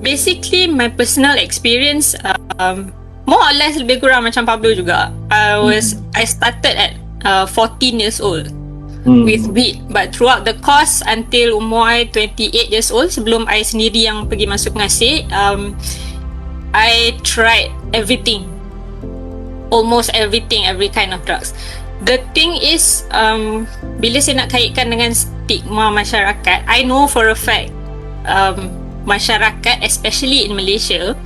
Basically my personal experience, more or less lebih kurang macam Pablo juga. I started at 14 years old with weed, but throughout the course until umur I 28 years old, sebelum I sendiri yang pergi masuk pengasih, I tried everything, almost everything, every kind of drugs. The thing is, bila saya nak kaitkan dengan stigma masyarakat, I know for a fact masyarakat, especially in Malaysia,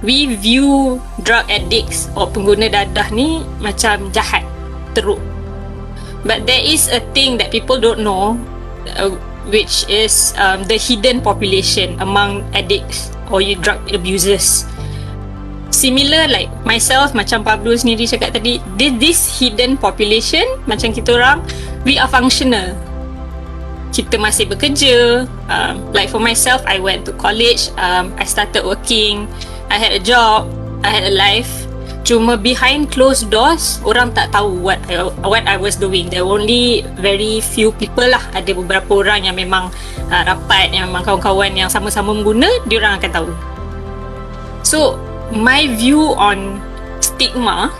we view drug addicts or pengguna dadah ni macam jahat, teruk. But there is a thing that people don't know, which is the hidden population among addicts or drug abusers. Similar like myself, macam Pablo sendiri cakap tadi, this hidden population, macam kita orang, we are functional. Kita masih bekerja. Like for myself, I went to college, I started working, I had a job, I had a life. Cuma behind closed doors, orang tak tahu what I was doing. There were only very few people lah. Ada beberapa orang yang memang rapat, yang memang kawan-kawan yang sama-sama mengguna, diorang akan tahu. So, my view on stigma,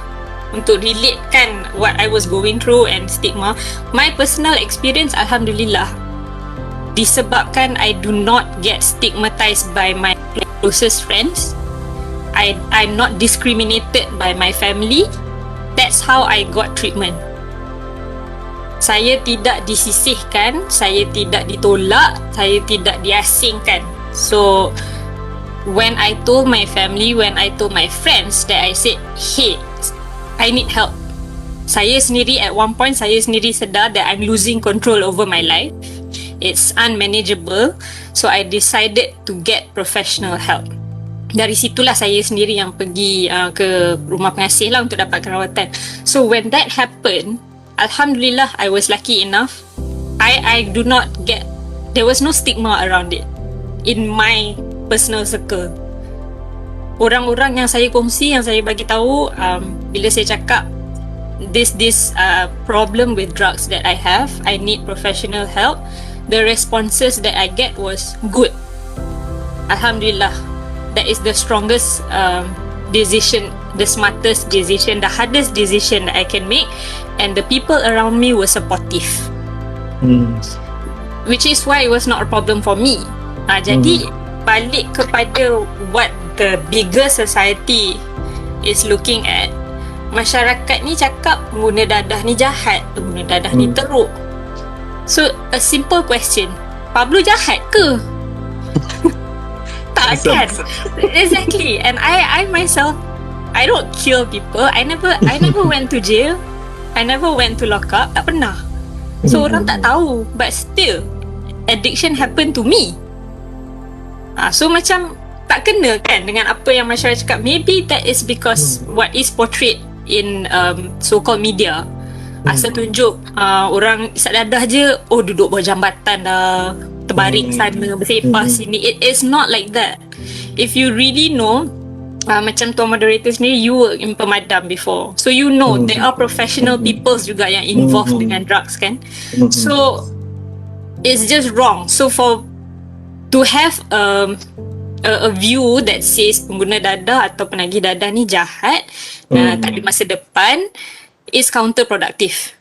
untuk relatekan what I was going through and stigma, my personal experience, Alhamdulillah, disebabkan I do not get stigmatized by my closest friends, I'm not discriminated by my family. That's how I got treatment. Saya tidak disisihkan, saya tidak ditolak, saya tidak diasingkan. So when I told my family, when I told my friends that I said, hey, I need help, saya sendiri at one point, saya sendiri sedar that I'm losing control over my life. It's unmanageable. So I decided to get professional help. Dari situlah saya sendiri yang pergi ke rumah pengasih lah untuk dapatkan rawatan. So when that happened, Alhamdulillah, I was lucky enough. I do not get, there was no stigma around it in my personal circle. Orang-orang yang saya kongsi, yang saya bagi tahu, bila saya cakap this problem with drugs that I have, I need professional help, the responses that I get was good. Alhamdulillah. That is the strongest decision, the smartest decision, the hardest decision that I can make, and the people around me were supportive. Which is why it was not a problem for me. Jadi balik kepada what the bigger society is looking at, masyarakat ni cakap pengguna dadah ni jahat, pengguna dadah ni teruk. So a simple question, Pablo jahat ke? Tak kan? Exactly. And I myself, I don't kill people. I never went to jail. I never went to lock up. Tak pernah. So orang tak tahu. But still, addiction happened to me. So macam tak kena kan dengan apa yang masyarakat cakap. Maybe that is because what is portrayed in so-called media. Asal tunjuk orang isap dadah je, oh duduk bawah jambatan dah, terbaring sana, bersepah sini. It is not like that. If you really know, macam tuan moderator sendiri, you work in pemadam before, so you know there are professional people juga yang involved dengan drugs kan. So it's just wrong. So to have a view that says pengguna dadah atau penagih dadah ni jahat, tak ada masa depan, is counterproductive.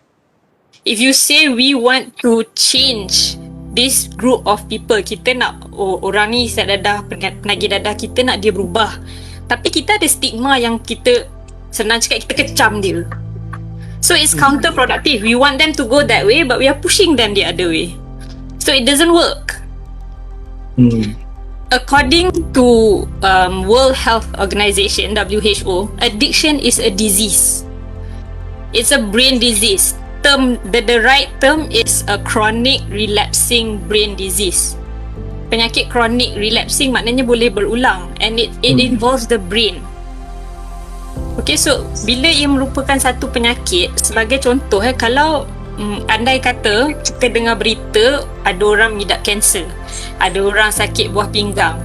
If you say we want to change this group of people, kita nak orang ni isap dadah, penagih dadah, kita nak dia berubah, tapi kita ada stigma yang kita, senang cakap, kita kecam dia. So it's counterproductive. We want them to go that way, but we are pushing them the other way. So it doesn't work. According to World Health Organization, WHO, addiction is a disease. It's a brain disease. The right term is a chronic relapsing brain disease. Penyakit chronic relapsing maknanya boleh berulang, and it involves the brain. Okay, so bila ia merupakan satu penyakit, sebagai contoh kalau andai kata kita dengar berita ada orang mengidap kanser, ada orang sakit buah pinggang,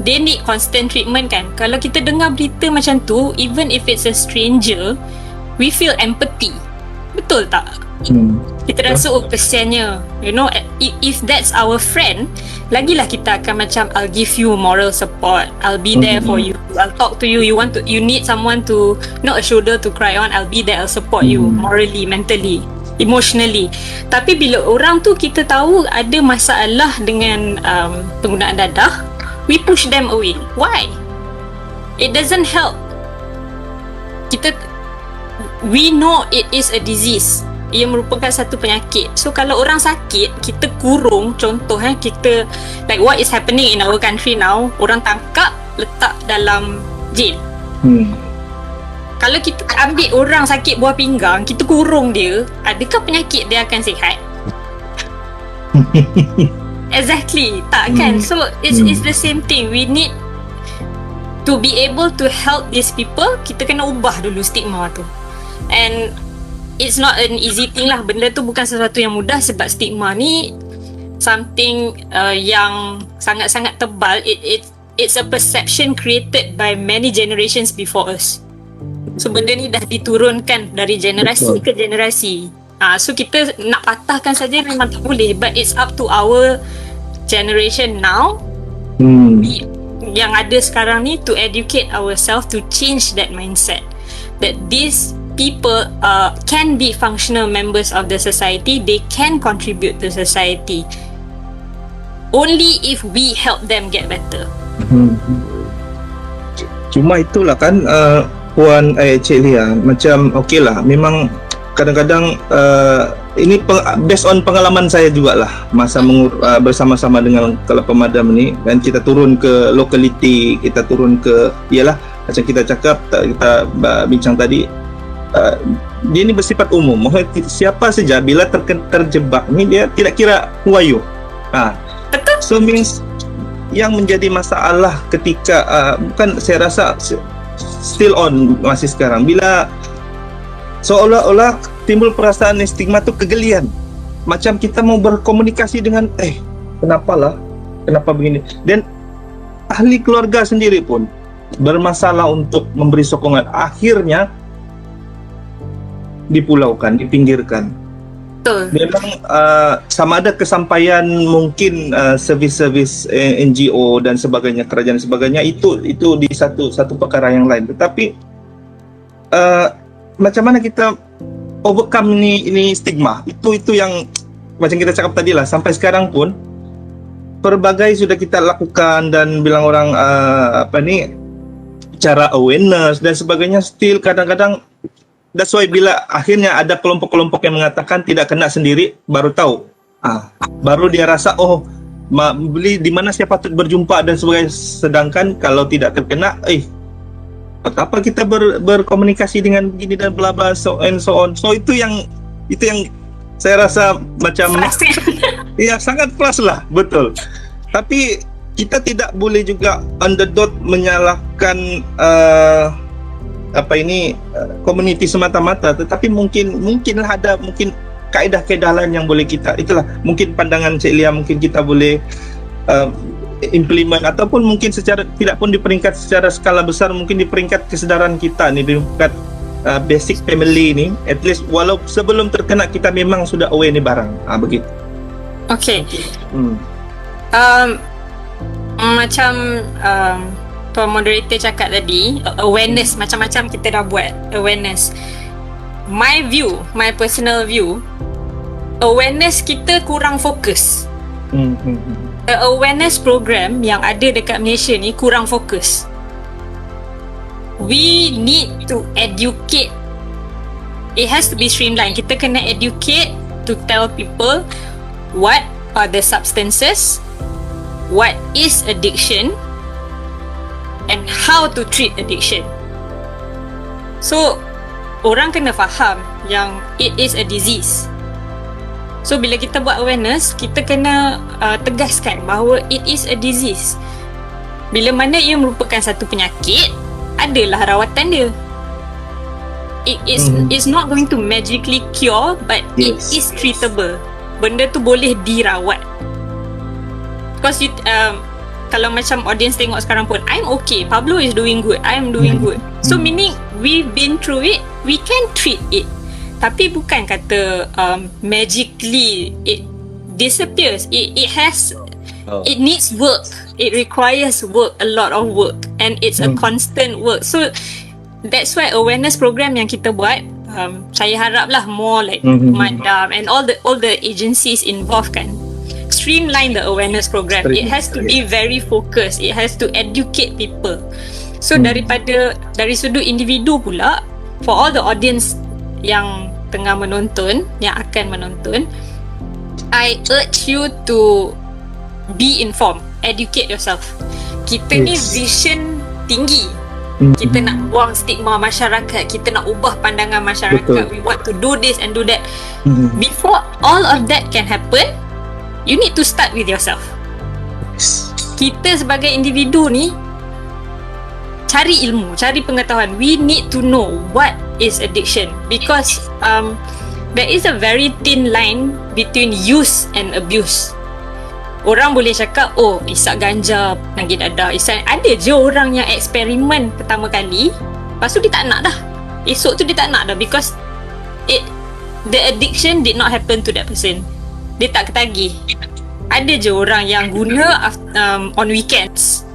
they need constant treatment kan. Kalau kita dengar berita macam tu, even if it's a stranger, we feel empathy. Betul tak? Kita rasa kesiannya, you know, if that's our friend, lagilah kita akan macam, I'll give you moral support, I'll be there for you, I'll talk to you, you need someone to, not a shoulder to cry on, I'll be there, I'll support you morally, mentally, emotionally. Tapi bila orang tu kita tahu ada masalah dengan penggunaan dadah, we push them away. Why? It doesn't help. We know it is a disease. Ia merupakan satu penyakit. So kalau orang sakit, kita kurung. Contoh kita, like what is happening in our country now, orang tangkap, letak dalam jail. Kalau kita ambil orang sakit buah pinggang, kita kurung dia, adakah penyakit dia akan sihat? Exactly, tak kan? So it's the same thing. We need to be able to help these people. Kita kena ubah dulu stigma tu. And it's not an easy thing lah. Benda tu bukan sesuatu yang mudah, sebab stigma ni something yang sangat-sangat tebal. It's a perception created by many generations before us. So benda ni dah diturunkan dari generasi ke generasi. So kita nak patahkan saja memang tak boleh. But it's up to our generation now, yang ada sekarang ni, to educate ourselves, to change that mindset that these people can be functional members of the society. They can contribute to society only if we help them get better. Cuma itulah kan, Puan Cik Liya, macam okey lah, memang kadang-kadang ini based on pengalaman saya jugalah masa bersama-sama dengan Kepala Pemadam ni, dan kita turun ke lokaliti, kita turun ke, ialah macam kita cakap, kita bincang tadi, dia ni bersifat umum. Maksudnya siapa saja bila terjebak ni, dia tidak kira who are you. So means yang menjadi masalah ketika bukan, saya rasa still on masih sekarang, bila seolah-olah timbul perasaan stigma tu kegelian, macam kita mau berkomunikasi dengan kenapa begini, dan ahli keluarga sendiri pun bermasalah untuk memberi sokongan, akhirnya dipulaukan, dipinggirkan. Betul. Memang sama ada kesampaian mungkin servis-servis NGO dan sebagainya, kerajaan sebagainya, itu di satu perkara yang lain. Tetapi macam mana kita overcome ini stigma, itu yang macam kita cakap tadi lah, sampai sekarang pun pelbagai sudah kita lakukan, dan bilang orang cara awareness dan sebagainya, still kadang-kadang. That's why bila akhirnya ada kelompok-kelompok yang mengatakan tidak kena sendiri, baru tahu, baru dia rasa beli di mana saya patut berjumpa dan sebagainya. Sedangkan kalau tidak terkena, apa kita berkomunikasi dengan begini dan bla bla, so and so on. So itu yang saya rasa macam ya sangat plus lah, betul. Tapi kita tidak boleh juga on the dot menyalahkan community semata-mata, tetapi mungkinlah ada kaedah-kaedah lain yang boleh kita, itulah mungkin pandangan Cik Liya, mungkin kita boleh implement, ataupun mungkin tidak pun di peringkat secara skala besar, mungkin di peringkat kesedaran kita ni, di peringkat basic family ni, at least walau sebelum terkena kita memang sudah aware ni barang, begitu. Okay. Macam Tuan Moderator cakap tadi, awareness, macam-macam kita dah buat awareness. My personal view, awareness kita kurang fokus. Awareness program yang ada dekat Malaysia ni kurang fokus. We need to educate. It has to be streamlined. Kita kena educate to tell people what are the substances, what is addiction, and how to treat addiction. So, orang kena faham yang it is a disease. So, bila kita buat awareness, kita kena tegaskan bahawa it is a disease. Bila mana ia merupakan satu penyakit, adalah rawatan dia. It's not going to magically cure, but it is treatable. Benda tu boleh dirawat. Because kalau macam audience tengok sekarang pun, I'm okay, Pablo is doing good, I'm doing good. So meaning we've been through it, we can treat it. Tapi bukan kata magically it disappears. It has, it needs work. It requires work, a lot of work, and it's a constant work. So that's why awareness program yang kita buat, saya haraplah more like Madam and all the agencies involved kan streamline the awareness program. It has to be very focused. It has to educate people. So dari sudut individu pula, for all the audience yang tengah menonton, yang akan menonton, I urge you to be informed, educate yourself. Kita ni vision tinggi. Kita nak buang stigma masyarakat, kita nak ubah pandangan masyarakat. Betul. We want to do this and do that. Before all of that can happen, you need to start with yourself. Kita sebagai individu ni cari ilmu, cari pengetahuan. We need to know what is addiction, because there is a very thin line between use and abuse. Orang boleh cakap, oh, isap ganja, penagih dadah, isap. Ada je orang yang eksperimen pertama kali, lepas tu dia tak nak dah. Esok tu dia tak nak dah, because the addiction did not happen to that person. Dia tak ketagih. Ada je orang yang guna on weekends.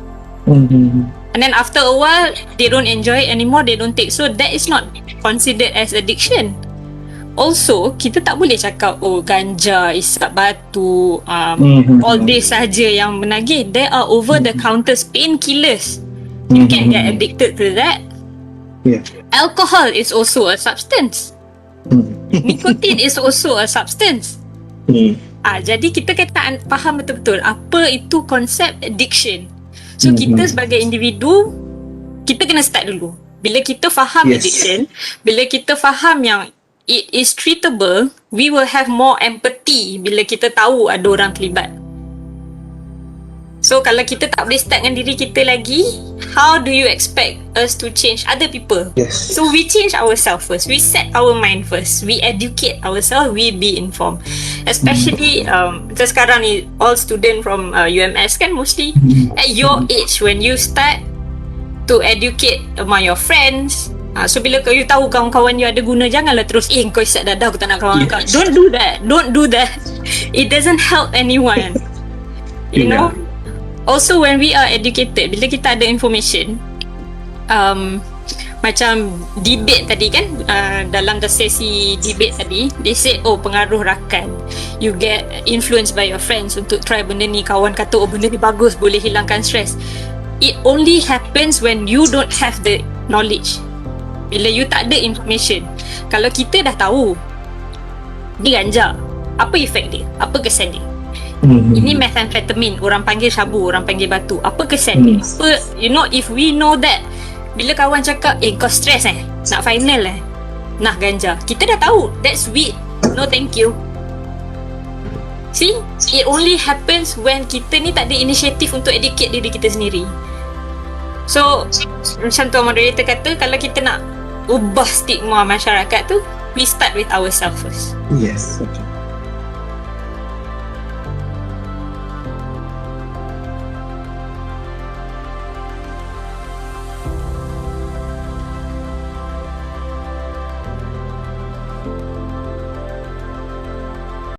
And then after a while, they don't enjoy it anymore, they don't take. So that is not considered as addiction. Also, kita tak boleh cakap, oh, ganja, isap batu, all this saja yang menagih. There are over-the-counter painkillers. You can get addicted to that. Alcohol is also a substance. Nicotine is also a substance. Jadi kita kena faham betul-betul apa itu konsep addiction. So kita sebagai individu, kita kena start dulu. Bila kita faham addiction, bila kita faham yang it is treatable, we will have more empathy bila kita tahu ada orang terlibat. So kalau kita tak boleh start dengan diri kita lagi, how do you expect us to change other people? So we change ourselves first. We set our mind first. We educate ourselves. We be informed. Especially kita sekarang ni all student from UMS kan, mostly at your age when you start to educate among your friends. So bila you tahu kawan-kawan you ada guna, janganlah terus kau isap dadah, aku tak nak kawan kau. Don't do that. Don't do that. It doesn't help anyone. You know. Also when we are educated, bila kita ada information, macam debate tadi kan, dalam the sesi debate tadi, they say, oh, pengaruh rakan, you get influenced by your friends untuk try benda ni. Kawan kata, oh, benda ni bagus, boleh hilangkan stress. It only happens when you don't have the knowledge. Bila you tak ada information. Kalau kita dah tahu ni ganja, apa efek dia, apa kesan dia, ini methamphetamine, orang panggil sabu, orang panggil batu, apa kesan dia, apa, you know, if we know that, bila kawan cakap, kau stress nak final nah ganja, kita dah tahu that's weed, no thank you. See, it only happens when kita ni tak ada inisiatif untuk educate diri kita sendiri. So macam tu moderator kata, kalau kita nak ubah stigma masyarakat tu, we start with ourselves first. Yes, okay.